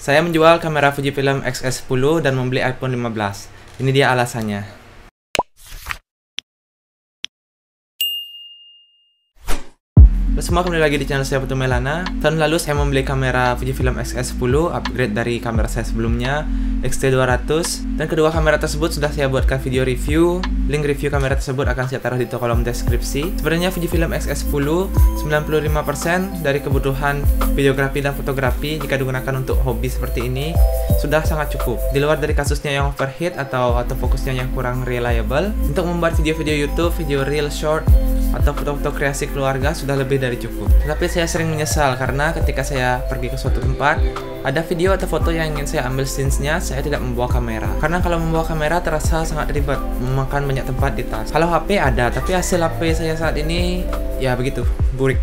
Saya menjual kamera Fujifilm X-S10 dan membeli iPhone 15. Ini dia alasannya. Semua kembali lagi di channel saya Putu Melana. Tahun lalu saya membeli kamera Fujifilm X-S10, upgrade dari kamera saya sebelumnya X-T200, dan kedua kamera tersebut sudah saya buatkan video review. Link review kamera tersebut akan saya taruh di kolom deskripsi. Sebenarnya Fujifilm X-S10 95% dari kebutuhan videografi dan fotografi jika digunakan untuk hobi seperti ini sudah sangat cukup. Di luar dari kasusnya yang overheat atau autofokusnya yang kurang reliable, untuk membuat video-video YouTube, video reel, short, atau foto-foto kreasi keluarga sudah lebih dari cukup. Tapi saya sering menyesal karena ketika saya pergi ke suatu tempat, ada video atau foto yang ingin saya ambil scenes-nya, saya tidak membawa kamera. Karena kalau membawa kamera terasa sangat ribet, memakan banyak tempat di tas. Kalau HP ada, tapi hasil HP saya saat ini ya begitu, burik.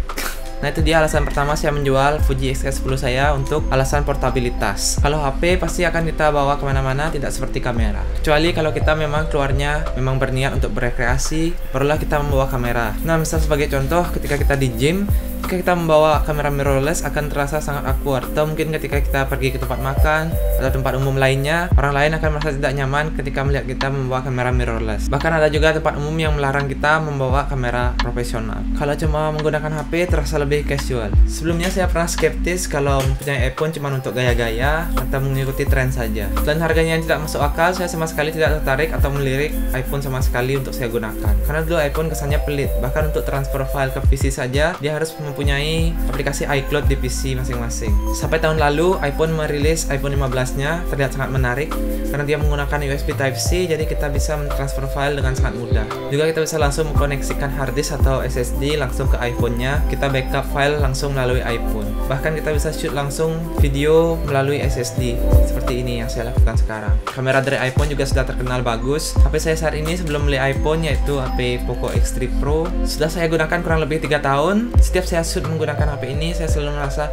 Nah, itu dia alasan pertama saya menjual Fuji X-S10 saya, untuk alasan portabilitas. Kalau HP pasti akan kita bawa kemana-mana, tidak seperti kamera. Kecuali kalau kita memang keluarnya memang berniat untuk berekreasi, barulah kita membawa kamera. Nah, misal sebagai contoh, ketika kita di gym, ketika kita membawa kamera mirrorless akan terasa sangat awkward. Atau mungkin ketika kita pergi ke tempat makan atau tempat umum lainnya, orang lain akan merasa tidak nyaman ketika melihat kita membawa kamera mirrorless. Bahkan ada juga tempat umum yang melarang kita membawa kamera profesional. Kalau cuma menggunakan HP terasa lebih casual. Sebelumnya saya pernah skeptis kalau mempunyai iPhone cuma untuk gaya-gaya atau mengikuti tren saja. Selain harganya yang tidak masuk akal, saya sama sekali tidak tertarik atau melirik iPhone sama sekali untuk saya gunakan. Karena dulu iPhone kesannya pelit. Bahkan untuk transfer file ke PC saja, dia harus mempunyai aplikasi iCloud di PC masing-masing. Sampai tahun lalu, iPhone merilis iPhone 15-nya, terlihat sangat menarik karena dia menggunakan USB Type-C, jadi kita bisa mentransfer file dengan sangat mudah. Juga kita bisa langsung mengkoneksikan harddisk atau SSD langsung ke iPhone-nya, kita backup file langsung melalui iPhone. Bahkan kita bisa shoot langsung video melalui SSD, seperti ini yang saya lakukan sekarang. Kamera dari iPhone juga sudah terkenal bagus. HP saya saat ini sebelum beli iPhone, yaitu HP Poco X3 Pro, sudah saya gunakan kurang lebih 3 tahun. Setiap saya shoot menggunakan HP ini, saya selalu merasa,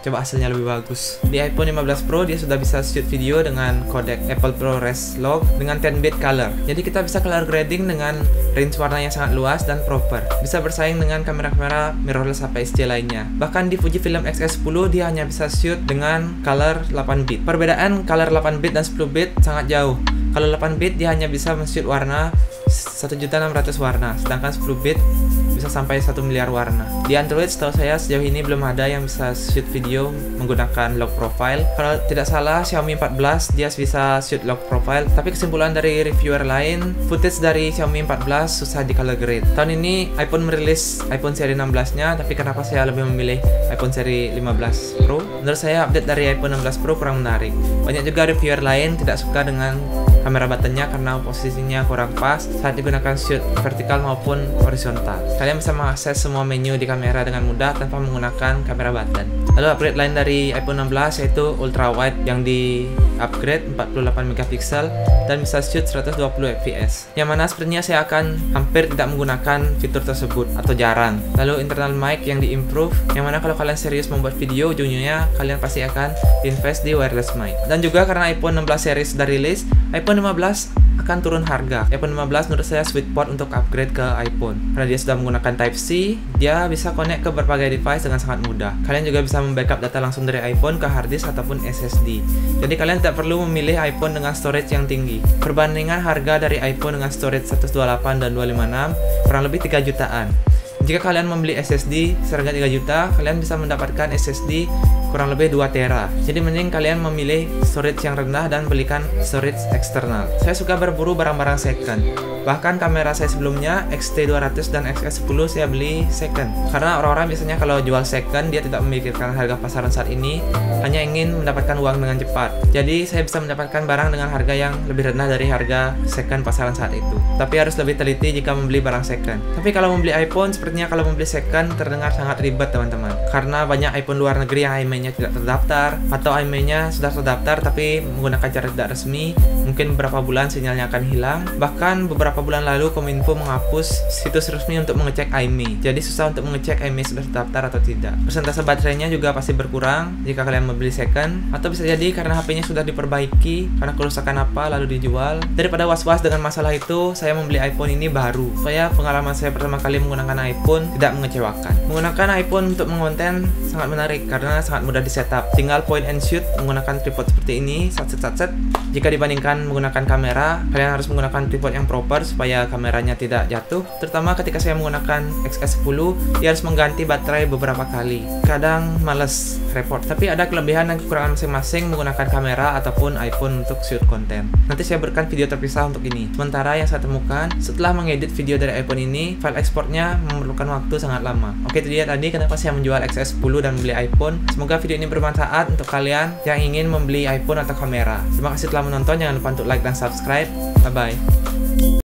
coba hasilnya lebih bagus. Di iPhone 15 Pro, dia sudah bisa shoot video dengan kodek Apple ProRes Log dengan 10-bit color. Jadi kita bisa color grading dengan range warna yang sangat luas dan proper. Bisa bersaing dengan kamera-kamera mirrorless APS-C lainnya. Bahkan di Fujifilm X-S10, dia hanya bisa shoot dengan color 8-bit. Perbedaan color 8-bit dan 10-bit sangat jauh. Kalau 8-bit dia hanya bisa men-shoot warna 1.600.000 warna, sedangkan 10-bit bisa sampai 1 miliar warna. Di Android setahu saya sejauh ini belum ada yang bisa shoot video menggunakan low profile. Kalau tidak salah Xiaomi 14 dia bisa shoot low profile, tapi kesimpulan dari reviewer lain, footage dari Xiaomi 14 susah di color grade. Tahun ini iPhone merilis iPhone seri 16-nya, tapi kenapa saya lebih memilih iPhone seri 15 Pro? Menurut saya update dari iPhone 16 Pro kurang menarik. Banyak juga reviewer lain tidak suka dengan kamera buttonnya karena posisinya kurang pas saat digunakan shoot vertikal maupun horizontal. Kalian bisa mengakses semua menu di kamera dengan mudah tanpa menggunakan kamera button. Lalu upgrade lain dari iPhone 16 yaitu ultra wide yang di upgrade 48 megapiksel dan bisa shoot 120 fps. Yang mana sepertinya saya akan hampir tidak menggunakan fitur tersebut atau jarang. Lalu internal mic yang di improve, yang mana kalau kalian serius membuat video, ujung-ujungnya kalian pasti akan invest di wireless mic. Dan juga karena iPhone 16 series sudah rilis, iPhone 15 akan turun harga. iPhone 15 menurut saya sweet spot untuk upgrade ke iPhone karena dia sudah menggunakan Type-C, dia bisa connect ke berbagai device dengan sangat mudah. Kalian juga bisa membackup data langsung dari iPhone ke harddisk ataupun SSD. Jadi kalian tidak perlu memilih iPhone dengan storage yang tinggi. Perbandingan harga dari iPhone dengan storage 128 dan 256 kurang lebih 3 jutaan. Jika kalian membeli SSD seharga 3 juta, kalian bisa mendapatkan SSD kurang lebih 2 tera. Jadi mending kalian memilih storage yang rendah dan belikan storage eksternal. Saya suka berburu barang-barang second. Bahkan kamera saya sebelumnya X-T200 dan X-S10 saya beli second. Karena orang-orang biasanya kalau jual second dia tidak memikirkan harga pasaran saat ini, hanya ingin mendapatkan uang dengan cepat. Jadi saya bisa mendapatkan barang dengan harga yang lebih rendah dari harga second pasaran saat itu. Tapi harus lebih teliti jika membeli barang second. Tapi kalau membeli iPhone, sepertinya kalau membeli second terdengar sangat ribet teman-teman. Karena banyak iPhone luar negeri yang IMEI-nya tidak terdaftar, atau IMEI-nya sudah terdaftar tapi menggunakan cara tidak resmi. Mungkin beberapa bulan sinyalnya akan hilang. Bahkan beberapa bulan lalu Kominfo menghapus situs resmi untuk mengecek IMEI. Jadi susah untuk mengecek IMEI sudah terdaftar atau tidak. Persentase baterainya juga pasti berkurang jika kalian membeli second. Atau bisa jadi karena HP-nya sudah diperbaiki, karena kerusakan apa lalu dijual. Daripada was-was dengan masalah itu, saya membeli iPhone ini baru. Supaya pengalaman saya pertama kali menggunakan iPhone tidak mengecewakan. Menggunakan iPhone untuk mengonten sangat menarik karena sangat mudah di setup. Tinggal point and shoot menggunakan tripod seperti ini, satset. Jika dibandingkan menggunakan kamera, kalian harus menggunakan tripod yang proper supaya kameranya tidak jatuh. Terutama ketika saya menggunakan XS10, dia harus mengganti baterai beberapa kali. Kadang males repot, tapi ada kelebihan dan kekurangan masing-masing menggunakan kamera ataupun iPhone untuk shoot konten. Nanti saya berikan video terpisah untuk ini. Sementara yang saya temukan, setelah mengedit video dari iPhone ini, file ekspornya memerlukan waktu sangat lama. Oke, itu dia tadi kenapa saya menjual XS10 dan membeli iPhone. Semoga video ini bermanfaat untuk kalian yang ingin membeli iPhone atau kamera. Terima kasih telah menonton, jangan lupa untuk like dan subscribe. Bye-bye.